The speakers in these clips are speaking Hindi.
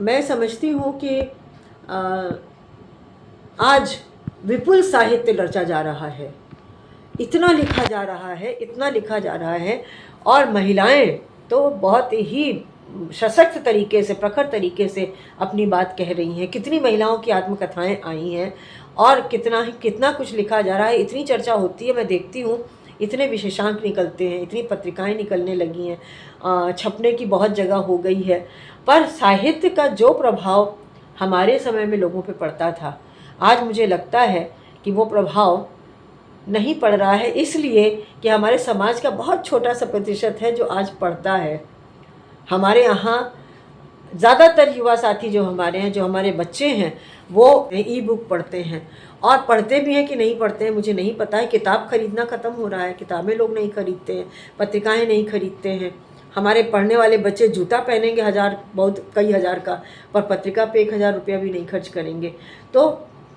मैं समझती हूँ कि अ, आज विपुल साहित्य रचा जा रहा है, इतना लिखा जा रहा है, इतना लिखा जा रहा है, और महिलाएं तो बहुत ही सशक्त तरीके से, प्रखर तरीके से अपनी बात कह रही हैं। कितनी महिलाओं की आत्मकथाएं आई हैं और कितना कुछ लिखा जा रहा है, इतनी चर्चा होती है। मैं देखती हूँ इतने विशेषांक निकलते हैं, इतनी पत्रिकाएं निकलने लगी हैं, छपने की बहुत जगह हो गई है। पर साहित्य का जो प्रभाव हमारे समय में लोगों पे पड़ता था, आज मुझे लगता है कि वो प्रभाव नहीं पड़ रहा है, इसलिए कि हमारे समाज का बहुत छोटा सा प्रतिशत है जो आज पढ़ता है। हमारे यहाँ ज़्यादातर युवा साथी जो हमारे हैं, जो हमारे बच्चे हैं, वो ई बुक पढ़ते हैं, और पढ़ते भी हैं कि नहीं पढ़ते हैं मुझे नहीं पता है। किताब खरीदना ख़त्म हो रहा है, किताबें लोग नहीं खरीदते हैं, पत्रिकाएं नहीं खरीदते हैं। हमारे पढ़ने वाले बच्चे जूता पहनेंगे कई हज़ार का, पर पत्रिका पे 1000 रुपया भी नहीं खर्च करेंगे। तो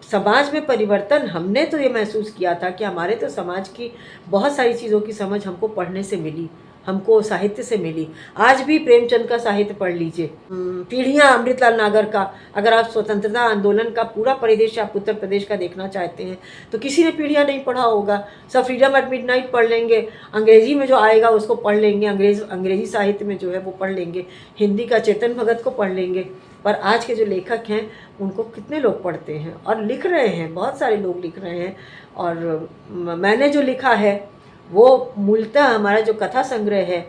समाज में परिवर्तन हमने तो ये महसूस किया था कि हमारे तो समाज की बहुत सारी चीज़ों की समझ हमको पढ़ने से मिली, हमको साहित्य से मिली। आज भी प्रेमचंद का साहित्य पढ़ लीजिए, पीढ़ियाँ अमृतलाल नागर का। अगर आप स्वतंत्रता आंदोलन का पूरा परिदृश्य आप उत्तर प्रदेश का देखना चाहते हैं तो किसी ने पीढ़ियाँ नहीं पढ़ा होगा। सब फ्रीडम एट मिडनाइट पढ़ लेंगे, अंग्रेजी में जो आएगा उसको पढ़ लेंगे, अंग्रेजी साहित्य में जो है वो पढ़ लेंगे, हिंदी का चेतन भगत को पढ़ लेंगे। पर आज के जो लेखक हैं उनको कितने लोग पढ़ते हैं और लिख रहे हैं, बहुत सारे लोग लिख रहे हैं। और मैंने जो लिखा है वो मूलतः हमारा जो कथा संग्रह है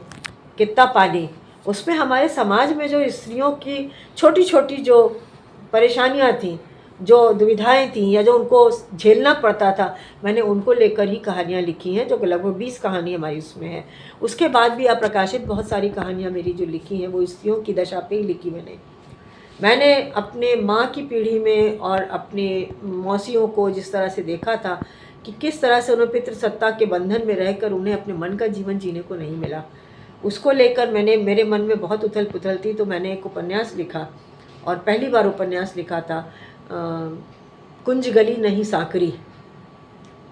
कित्ता पानी, उसमें हमारे समाज में जो स्त्रियों की छोटी छोटी जो परेशानियां थीं, जो दुविधाएं थीं, या जो उनको झेलना पड़ता था, मैंने उनको लेकर ही कहानियाँ लिखी हैं, जो लगभग 20 कहानी हमारी उसमें है। उसके बाद भी अप्रकाशित बहुत सारी कहानियाँ मेरी जो लिखी हैं वो स्त्रियों की दशा पे ही लिखी मैंने अपने माँ की पीढ़ी में और अपने मौसियों को जिस तरह से देखा था कि किस तरह से उन्हें पितृसत्ता के बंधन में रहकर उन्हें अपने मन का जीवन जीने को नहीं मिला, उसको लेकर मेरे मन में बहुत उथल पुथल थी। तो मैंने एक उपन्यास लिखा, और पहली बार उपन्यास लिखा था कुंज गली नहीं साकरी।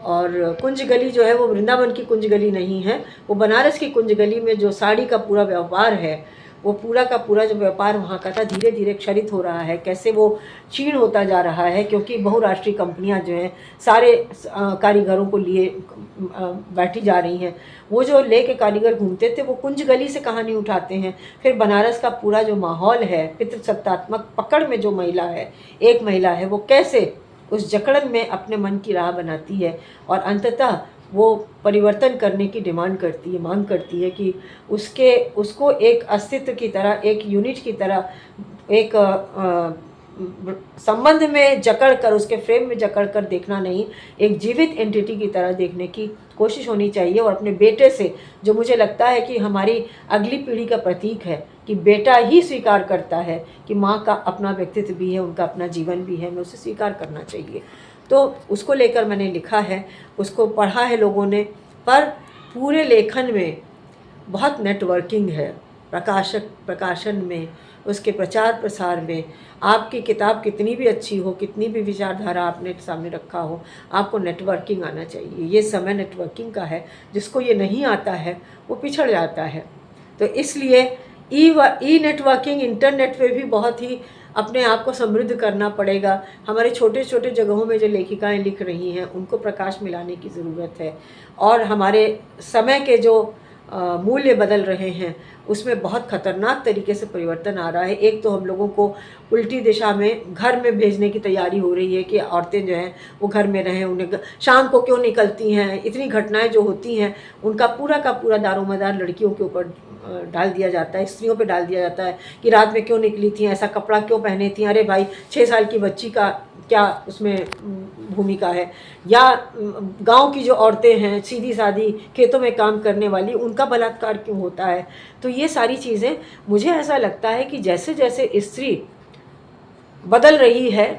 और कुंज गली जो है वो वृंदावन की कुंज गली नहीं है, वो बनारस की कुंज गली में जो साड़ी का पूरा व्यापार है, वो पूरा का पूरा जो व्यापार वहाँ का था धीरे धीरे क्षरित हो रहा है। कैसे वो क्षीण होता जा रहा है, क्योंकि बहुराष्ट्रीय कंपनियां जो हैं सारे कारीगरों को लिए बैठी जा रही हैं। वो जो लेके कारीगर घूमते थे वो कुंज गली से कहानी उठाते हैं। फिर बनारस का पूरा जो माहौल है, पितृसत्तात्मक पकड़ में जो महिला है, एक महिला है, वो कैसे उस जकड़न में अपने मन की राह बनाती है, और अंततः वो परिवर्तन करने की डिमांड करती है, मांग करती है कि उसको एक अस्तित्व की तरह, एक यूनिट की तरह, एक संबंध में जकड़ कर, उसके फ्रेम में जकड़ कर देखना नहीं, एक जीवित एंटिटी की तरह देखने की कोशिश होनी चाहिए। और अपने बेटे से, जो मुझे लगता है कि हमारी अगली पीढ़ी का प्रतीक है, कि बेटा ही स्वीकार करता है कि माँ का अपना व्यक्तित्व भी है, उनका अपना जीवन भी है, हमें उसे स्वीकार करना चाहिए। तो उसको लेकर मैंने लिखा है, उसको पढ़ा है लोगों ने। पर पूरे लेखन में बहुत नेटवर्किंग है, प्रकाशन में, उसके प्रचार प्रसार में। आपकी किताब कितनी भी अच्छी हो, कितनी भी विचारधारा आपने सामने रखा हो, आपको नेटवर्किंग आना चाहिए। ये समय नेटवर्किंग का है, जिसको ये नहीं आता है वो पिछड़ जाता है। तो इसलिए ई नेटवर्किंग, इंटरनेट पे भी बहुत ही अपने आप को समृद्ध करना पड़ेगा। हमारे छोटे छोटे जगहों में जो लेखिकाएं लिख रही हैं उनको प्रकाश मिलाने की ज़रूरत है। और हमारे समय के जो मूल्य बदल रहे हैं उसमें बहुत ख़तरनाक तरीके से परिवर्तन आ रहा है। एक तो हम लोगों को उल्टी दिशा में घर में भेजने की तैयारी हो रही है कि औरतें जो हैं वो घर में रहें, उन्हें शाम को क्यों निकलती हैं। इतनी घटनाएं जो होती हैं उनका पूरा का पूरा दारोमदार लड़कियों के ऊपर डाल दिया जाता है, स्त्रियों पे डाल दिया जाता है कि रात में क्यों निकली थी, ऐसा कपड़ा क्यों पहने थी। अरे भाई, 6 साल की बच्ची का क्या उसमें भूमिका है। या गांव की जो औरतें हैं, सीधी सादी खेतों में काम करने वाली, उनका बलात्कार क्यों होता है। तो ये सारी चीज़ें, मुझे ऐसा लगता है कि जैसे जैसे स्त्री बदल रही है,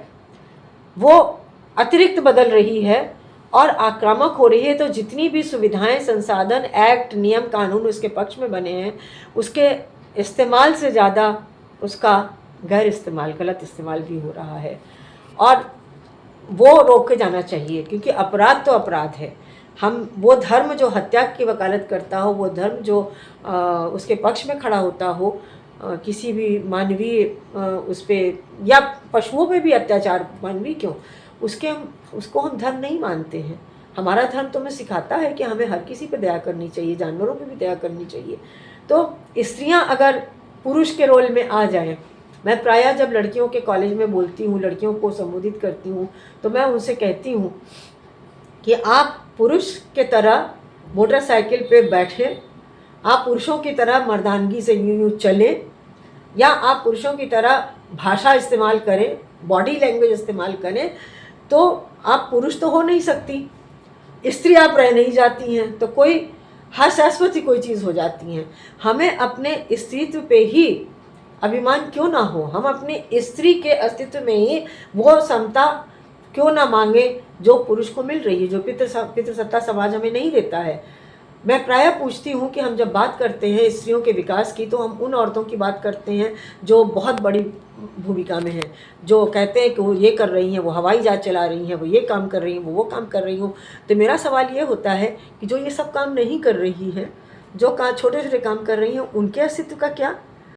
वो अतिरिक्त बदल रही है और आक्रामक हो रही है, तो जितनी भी सुविधाएं, संसाधन, एक्ट, नियम, कानून उसके पक्ष में बने हैं, उसके इस्तेमाल से ज़्यादा उसका गैर इस्तेमाल, गलत इस्तेमाल भी हो रहा है। और वो रोक के जाना चाहिए, क्योंकि अपराध तो अपराध है। हम वो धर्म जो हत्या की वकालत करता हो, वो धर्म जो उसके पक्ष में खड़ा होता हो, किसी भी मानवीय उस पर या पशुओं पे भी अत्याचार, मानवीय क्यों, उसको हम धर्म नहीं मानते हैं। हमारा धर्म तो हमें सिखाता है कि हमें हर किसी पे दया करनी चाहिए, जानवरों पे भी दया करनी चाहिए। तो स्त्रियां अगर पुरुष के रोल में आ जाएं, मैं प्रायः जब लड़कियों के कॉलेज में बोलती हूँ, लड़कियों को संबोधित करती हूँ, तो मैं उनसे कहती हूँ कि आप पुरुष के तरह मोटरसाइकिल पे बैठें, आप पुरुषों की तरह मर्दानगी से यूं यूं चलें, या आप पुरुषों की तरह भाषा इस्तेमाल करें, बॉडी लैंग्वेज इस्तेमाल करें, तो आप पुरुष तो हो नहीं सकती, स्त्री आप रह नहीं जाती हैं, तो कोई हर शाश्वती कोई चीज़ हो जाती हैं। हमें अपने अस्तित्व पे ही अभिमान क्यों ना हो, हम अपने स्त्री के अस्तित्व में ही वो समता क्यों ना मांगे जो पुरुष को मिल रही है, जो पितृसत्ता समाज हमें नहीं देता है। मैं प्रायः पूछती हूँ कि हम जब बात करते हैं स्त्रियों के विकास की, तो हम उन औरतों की बात करते हैं जो बहुत बड़ी भूमिका में हैं, जो कहते हैं कि वो ये कर रही हैं, वो हवाई जहाज चला रही हैं, वो ये काम कर रही हैं, वो काम कर रही हूँ। तो मेरा सवाल ये होता है कि जो ये सब काम नहीं कर रही हैं, जो छोटे छोटे काम कर रही हैं, उनके अस्तित्व का क्या?